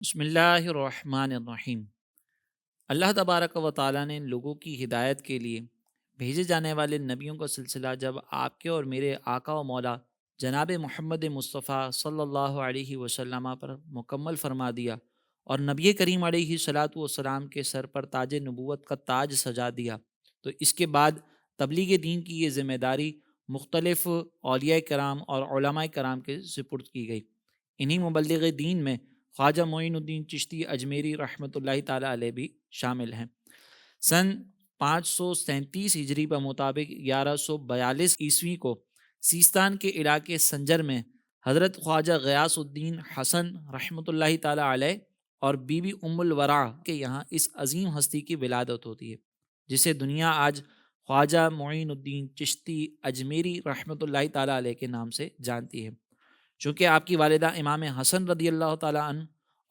بسم اللہ الرحمن الرحیم۔ اللہ تبارک و تعالیٰ نے لوگوں کی ہدایت کے لیے بھیجے جانے والے نبیوں کا سلسلہ جب آپ کے اور میرے آقا و مولا جناب محمد مصطفیٰ صلی اللہ علیہ وسلم پر مکمل فرما دیا اور نبی کریم علیہ صلاۃ والسلام کے سر پر تاج نبوت کا تاج سجا دیا، تو اس کے بعد تبلیغ دین کی یہ ذمہ داری مختلف اولیاء کرام اور علماء کرام کے سپرد کی گئی۔ انہی مبلغ دین میں خواجہ معین الدین چشتی اجمیری رحمۃ اللہ تعالیٰ علیہ بھی شامل ہیں۔ سن 537 ہجری پر مطابق 1142 عیسوی کو سیستان کے علاقے سنجر میں حضرت خواجہ غیاث الدین حسن رحمۃ اللہ تعالیٰ علیہ اور بی بی ام الورا کے یہاں اس عظیم ہستی کی ولادت ہوتی ہے، جسے دنیا آج خواجہ معین الدین چشتی اجمیری رحمۃ اللہ تعالیٰ علیہ کے نام سے جانتی ہے۔ چونکہ آپ کی والدہ امام حسن رضی اللہ تعالیٰ عنہ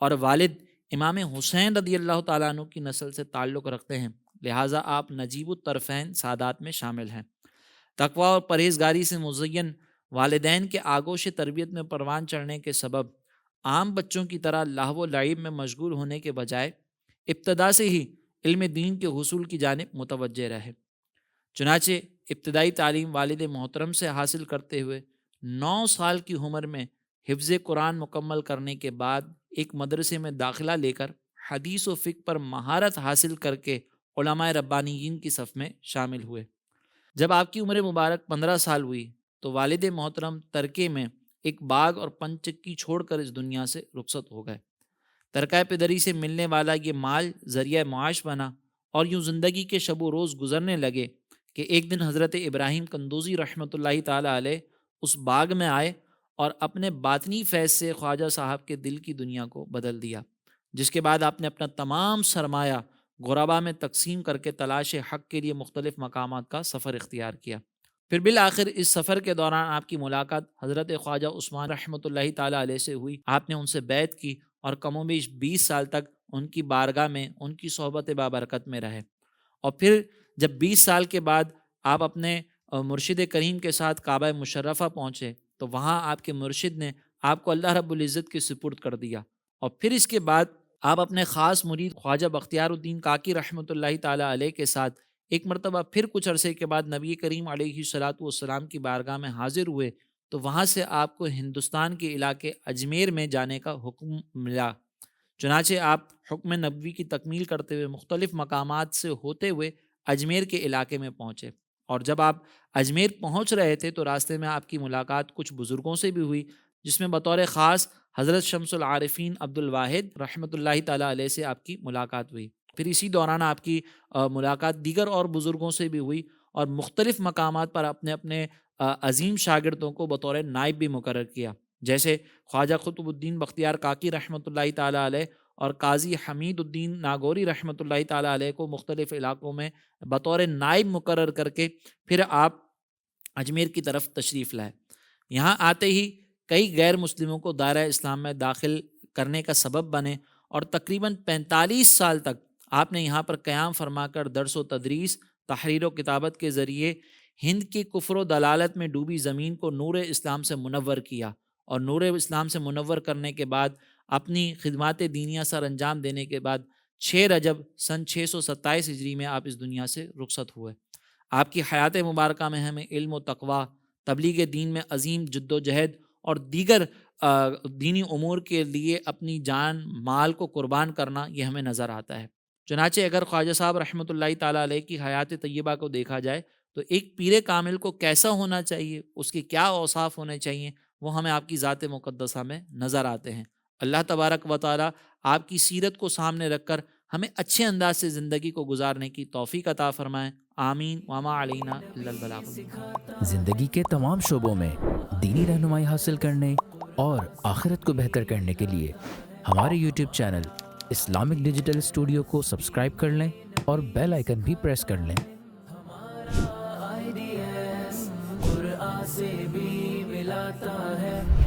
اور والد امام حسین رضی اللہ تعالیٰ عنہ کی نسل سے تعلق رکھتے ہیں، لہٰذا آپ نجیب الطرفین سادات میں شامل ہیں۔ تقوی اور پرہیزگاری سے مزین والدین کے آگوش تربیت میں پروان چڑھنے کے سبب عام بچوں کی طرح لہو و لعب میں مشغول ہونے کے بجائے ابتدا سے ہی علم دین کے حصول کی جانب متوجہ رہے۔ چنانچہ ابتدائی تعلیم والد محترم سے حاصل کرتے ہوئے 9 سال کی عمر میں حفظ قرآن مکمل کرنے کے بعد ایک مدرسے میں داخلہ لے کر حدیث و فقہ پر مہارت حاصل کر کے علماء ربانیین کی صف میں شامل ہوئے۔ جب آپ کی عمر مبارک 15 سال ہوئی تو والد محترم ترکے میں ایک باغ اور پنچکی چھوڑ کر اس دنیا سے رخصت ہو گئے۔ ترکہ پدری سے ملنے والا یہ مال ذریعہ معاش بنا اور یوں زندگی کے شب و روز گزرنے لگے کہ ایک دن حضرت ابراہیم قندوزی رحمۃ اللہ تعالیٰ علیہ اس باغ میں آئے اور اپنے باطنی فیض سے خواجہ صاحب کے دل کی دنیا کو بدل دیا، جس کے بعد آپ نے اپنا تمام سرمایہ غربا میں تقسیم کر کے تلاش حق کے لیے مختلف مقامات کا سفر اختیار کیا۔ پھر بالآخر اس سفر کے دوران آپ کی ملاقات حضرت خواجہ عثمان رحمۃ اللہ تعالیٰ علیہ سے ہوئی۔ آپ نے ان سے بیعت کی اور کم و بیش 20 سال تک ان کی بارگاہ میں ان کی صحبت بابرکت میں رہے، اور پھر جب 20 سال کے بعد آپ اپنے مرشد کریم کے ساتھ کعبہ مشرفہ پہنچے تو وہاں آپ کے مرشد نے آپ کو اللہ رب العزت کے سپرد کر دیا، اور پھر اس کے بعد آپ اپنے خاص مرید خواجہ بختیار الدین کاکی رحمۃ اللہ تعالیٰ علیہ کے ساتھ ایک مرتبہ پھر کچھ عرصے کے بعد نبی کریم علیہ صلاۃ والسلام کی بارگاہ میں حاضر ہوئے، تو وہاں سے آپ کو ہندوستان کے علاقے اجمیر میں جانے کا حکم ملا۔ چنانچہ آپ حکم نبوی کی تکمیل کرتے ہوئے مختلف مقامات سے ہوتے ہوئے اجمیر کے علاقے میں پہنچے، اور جب آپ اجمیر پہنچ رہے تھے تو راستے میں آپ کی ملاقات کچھ بزرگوں سے بھی ہوئی، جس میں بطور خاص حضرت شمس العارفین عبد الواحد رحمۃ اللہ تعالیٰ علیہ سے آپ کی ملاقات ہوئی۔ پھر اسی دوران آپ کی ملاقات دیگر اور بزرگوں سے بھی ہوئی، اور مختلف مقامات پر اپنے اپنے عظیم شاگردوں کو بطور نائب بھی مقرر کیا، جیسے خواجہ قطب الدین بختیار کاکی رحمۃ اللہ تعالیٰ علیہ اور قاضی حمید الدین ناگوری رحمۃ اللہ تعالیٰ علیہ کو مختلف علاقوں میں بطور نائب مقرر کر کے پھر آپ اجمیر کی طرف تشریف لائے۔ یہاں آتے ہی کئی غیر مسلموں کو دائرہ اسلام میں داخل کرنے کا سبب بنے، اور تقریباً 45 سال تک آپ نے یہاں پر قیام فرما کر درس و تدریس، تحریر و کتابت کے ذریعے ہند کی کفر و دلالت میں ڈوبی زمین کو نور اسلام سے منور کیا، اور نور اسلام سے منور کرنے کے بعد اپنی خدمات دینیہ سر انجام دینے کے بعد 6 رجب سن 627 ہجری میں آپ اس دنیا سے رخصت ہوئے۔ آپ کی حیات مبارکہ میں ہمیں علم و تقوی، تبلیغ دین میں عظیم جد و جہد اور دیگر دینی امور کے لیے اپنی جان مال کو قربان کرنا یہ ہمیں نظر آتا ہے۔ چنانچہ اگر خواجہ صاحب رحمۃ اللہ تعالیٰ علیہ کی حیات طیبہ کو دیکھا جائے تو ایک پیر کامل کو کیسا ہونا چاہیے، اس کے کیا اوصاف ہونے چاہیے، وہ ہمیں آپ کی ذات مقدسہ میں نظر آتے ہیں۔ اللہ تبارک و تعالیٰ آپ کی سیرت کو سامنے رکھ کر ہمیں اچھے انداز سے زندگی کو گزارنے کی توفیق عطا فرمائیں، آمین، وما علینا الا البلاغ المبین۔ زندگی کے تمام شعبوں میں دینی رہنمائی حاصل کرنے اور آخرت کو بہتر کرنے کے لیے ہمارے YouTube channel Islamic digital studio کو سبسکرائب کر لیں اور بیل آئیکن بھی پریس کر لیں۔ قرآن سے بھی ملاتا ہے۔